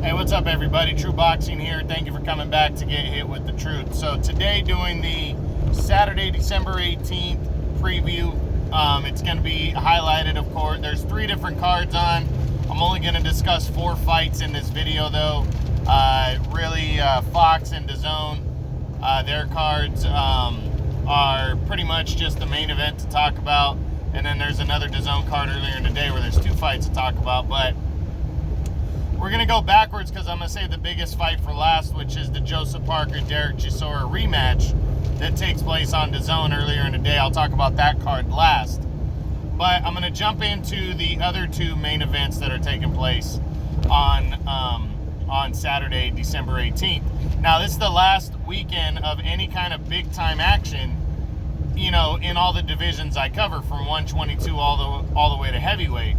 Hey, what's up, everybody? True Boxing here. Thank you for coming back to get hit with the truth. So today, doing the Saturday, December 18th preview. It's going to be highlighted, of course. There's 3 different cards on. I'm only going to discuss 4 fights in this video, though. Fox and DAZN, their cards are pretty much just the main event to talk about. And then there's another DAZN card earlier in the day where there's 2 fights to talk about. But we're going to go backwards because I'm going to save the biggest fight for last, which is the Joseph Parker-Derek Chisora rematch that takes place on DAZN earlier in the day. I'll talk about that card last. But I'm going to jump into the other 2 main events that are taking place on Saturday, December 18th. Now, this is the last weekend of any kind of big-time action, you know, in all the divisions I cover, from 122 all the way to heavyweight.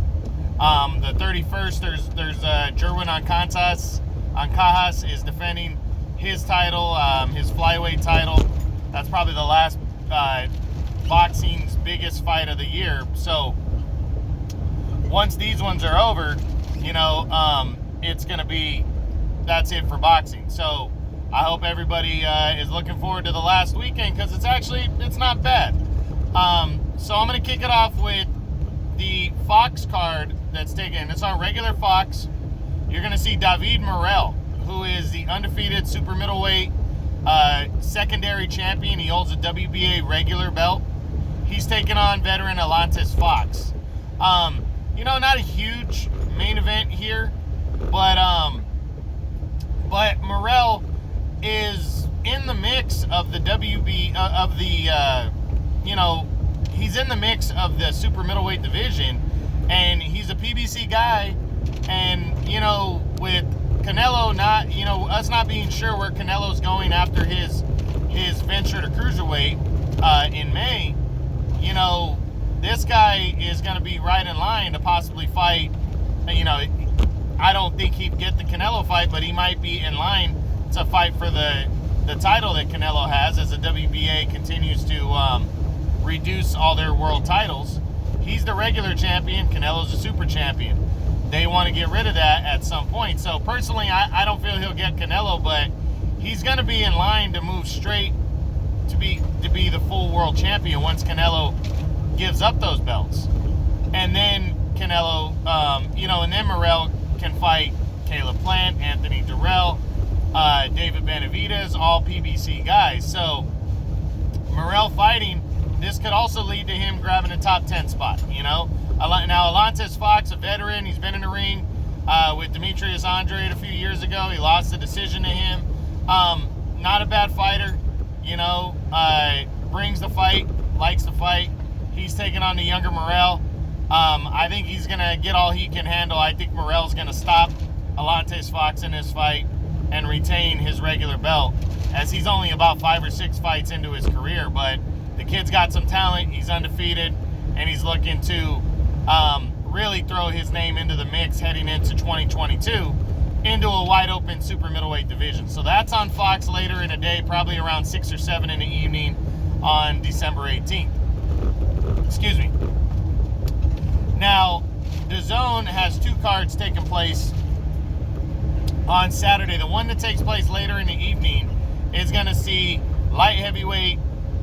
The 31st, there's Jerwin Ancajas is defending his title, his flyweight title. That's probably the last boxing's biggest fight of the year. So once these ones are over, you know, it's gonna be, that's it for boxing. So I hope everybody is looking forward to the last weekend, because it's not bad. So I'm gonna kick it off with the Fox card that's taken. It's on regular Fox. You're going to see David Morrell, who is the undefeated super middleweight secondary champion. He holds a WBA regular belt. He's taking on veteran Alontes Fox. You know, not a huge main event here, but Morrell is in the mix of the he's in the mix of the super middleweight division, and he's a PBC guy. And, you know, with Canelo us not being sure where Canelo's going after his venture to cruiserweight in May, you know, this guy is going to be right in line to possibly fight. You know, I don't think he'd get the Canelo fight, but he might be in line to fight for the title that Canelo has, as the WBA continues to reduce all their world titles. He's the regular champion. Canelo's the super champion. They want to get rid of that at some point. So personally, I don't feel he'll get Canelo, but he's going to be in line to move straight to be the full world champion once Canelo gives up those belts. And then Canelo, and then Morrell can fight Caleb Plant, Anthony Durrell, David Benavidez, all PBC guys. So Morrell fighting, this could also lead to him grabbing a top 10 spot, you know. Now, Alontes Fox, a veteran, he's been in the ring with Demetrius Andrade a few years ago. He lost the decision to him. Not a bad fighter, you know, brings the fight, likes the fight. He's taking on the younger Morrell. I think he's going to get all he can handle. I think Morrell's going to stop Alontes Fox in this fight and retain his regular belt, as he's only about 5 or 6 fights into his career. But the kid's got some talent. He's undefeated, and he's looking to really throw his name into the mix heading into 2022 into a wide open super middleweight division. So that's on Fox later in the day, probably around 6 or 7 in the evening on December 18th. Excuse me. Now, DAZN has 2 cards taking place on Saturday. The one that takes place later in the evening is going to see light heavyweight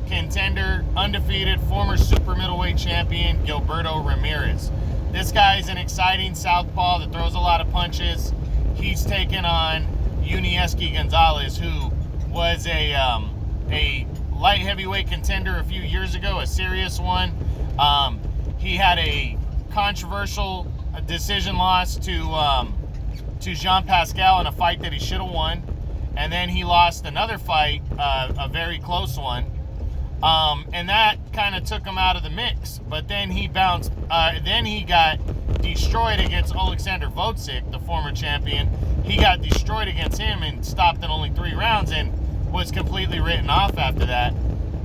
contender, undefeated, former super middleweight champion Gilberto Ramirez. This guy is an exciting southpaw that throws a lot of punches. He's taken on Gonzalez, who was a light heavyweight contender a few years ago, a serious one. He had a controversial decision loss to Jean Pascal in a fight that he should have won, and then he lost another fight, a very close one. And that kind of took him out of the mix. But then he bounced. Then he got destroyed against Alexander Votzik, the former champion. He got destroyed against him and stopped in only 3 rounds and was completely written off after that.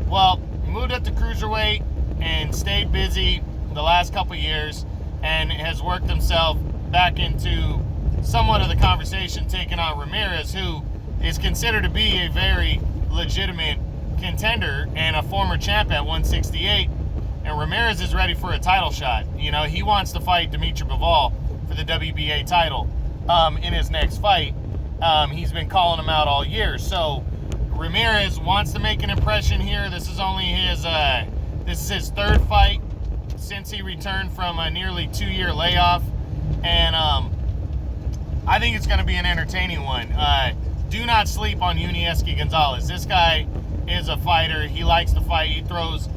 Well, moved up to cruiserweight and stayed busy the last couple years, and has worked himself back into somewhat of the conversation, taking on Ramirez, who is considered to be a very legitimate contender and a former champ at 168, and Ramirez is ready for a title shot. You know, he wants to fight Dimitri Bivol for the WBA title. in his next fight. He's been calling him out all year. So Ramirez wants to make an impression here. This is only his third fight since he returned from a nearly 2-year layoff, and I think it's going to be an entertaining one. Do not sleep on Unieski Gonzalez. This guy is a fighter. He likes to fight. He throws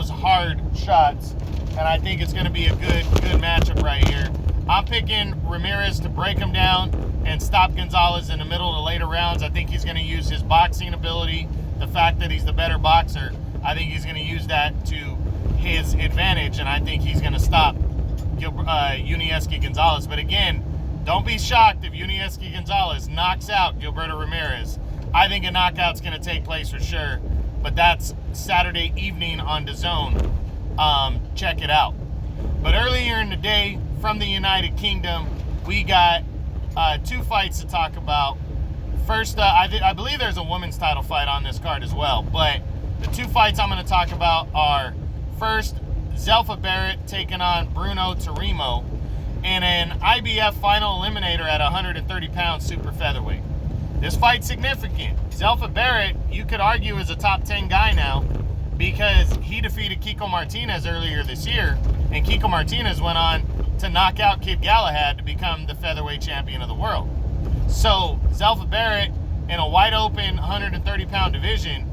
hard shots, and I think it's going to be a good matchup right here. I'm picking Ramirez to break him down and stop Gonzalez in the middle of the later rounds. I think he's going to use his boxing ability, the fact that he's the better boxer. I think he's going to use that to his advantage, and I think he's going to stop Unieski Gonzalez. But again, don't be shocked if Unieski Gonzalez knocks out Gilberto Ramirez. I think a knockout's going to take place for sure, but that's Saturday evening on DAZN. Check it out. But earlier in the day, from the United Kingdom, we got 2 fights to talk about. First, I believe there's a women's title fight on this card as well, but the 2 fights I'm going to talk about are, first, Zelfa Barrett taking on Bruno Torimo in an IBF final eliminator at 130 pounds super featherweight. This fight's significant. Zelfa Barrett, you could argue, is a top 10 guy now because he defeated Kiko Martinez earlier this year, and Kiko Martinez went on to knock out Kid Galahad to become the featherweight champion of the world. So Zelfa Barrett, in a wide open 130 pound division,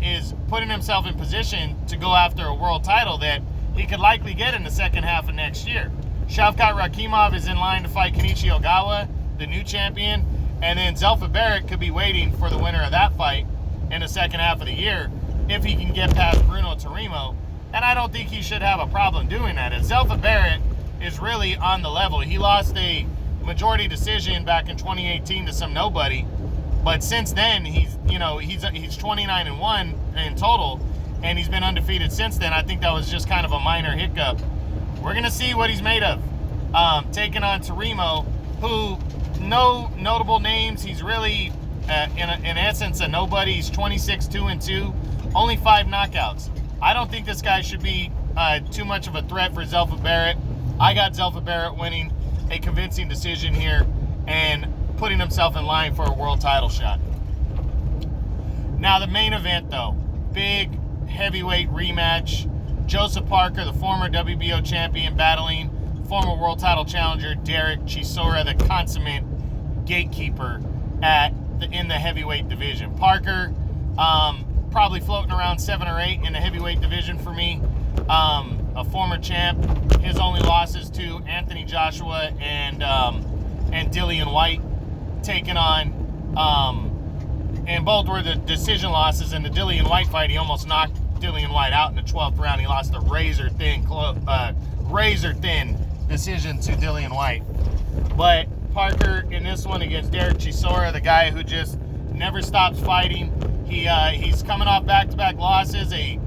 is putting himself in position to go after a world title that he could likely get in the second half of next year. Shavkat Rakhimov is in line to fight Kenichi Ogawa, the new champion, and then Zelfa Barrett could be waiting for the winner of that fight in the second half of the year if he can get past Bruno Torimo, and I don't think he should have a problem doing that. As Zelfa Barrett is really on the level. He lost a majority decision back in 2018 to some nobody, but since then he's 29-1 in total, and he's been undefeated since then. I think that was just kind of a minor hiccup. We're gonna see what he's made of. Taking on Torimo, who, no notable names. He's really in essence a nobody. He's 26-2-2, only 5 knockouts. I don't think this guy should be too much of a threat for Zelfa Barrett. I got Zelfa Barrett winning a convincing decision here and putting himself in line for a world title shot. Now the main event though, big heavyweight rematch. Joseph Parker, the former WBO champion, battling former world title challenger Derek Chisora, the consummate gatekeeper in the heavyweight division. Parker, probably floating around 7 or 8 in the heavyweight division for me. A former champ. His only losses to Anthony Joshua and Dillian White, taking on, and both were the decision losses. In the Dillian White fight, he almost knocked Dillian White out in the 12th round. He lost a razor thin decision to Dillian White. But Parker in this one against Derek Chisora, the guy who just never stops fighting. He's coming off back-to-back losses, a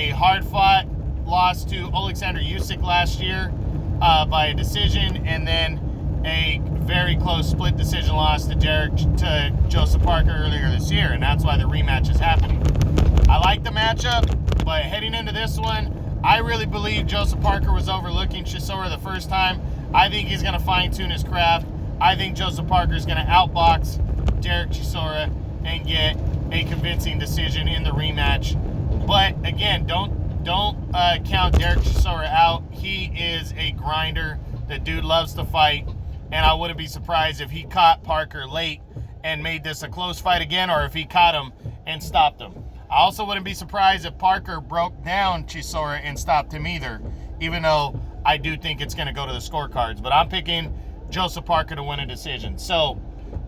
hard-fought loss to Alexander Usyk last year by a decision, and then a very close split decision loss to Joseph Parker earlier this year, and that's why the rematch is happening. I like the matchup, but heading into this one, I really believe Joseph Parker was overlooking Chisora the first time. I think he's going to fine-tune his craft. I think Joseph Parker is going to outbox Derek Chisora and get a convincing decision in the rematch. But again, don't count Derek Chisora out. He is a grinder. The dude loves to fight, and I wouldn't be surprised if he caught Parker late and made this a close fight again, or if he caught him and stopped him. I also wouldn't be surprised if Parker broke down Chisora and stopped him either, even though I do think it's going to go to the scorecards. But I'm picking Joseph Parker to win a decision. So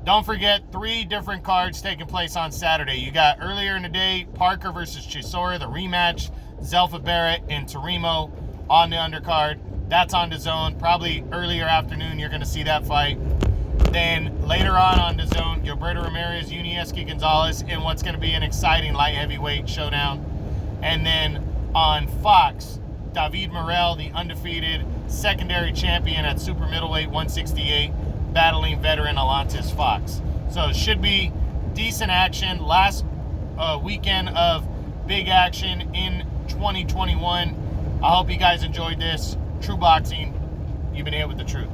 don't forget, 3 different cards taking place on Saturday. You got earlier in the day, Parker versus Chisora, the rematch. Zelfa Barrett and Torimo on the undercard. That's on DAZN. Probably earlier afternoon you're going to see that fight. Then later on DAZN, Gilberto Ramirez, Unieski Gonzalez, in what's going to be an exciting light heavyweight showdown. And then on Fox, David Morrell, the undefeated secondary champion at super middleweight 168, battling veteran Alontis Fox. So it should be decent action. Last weekend of big action in 2021. I hope you guys enjoyed this. True Boxing, you've been here with the truth.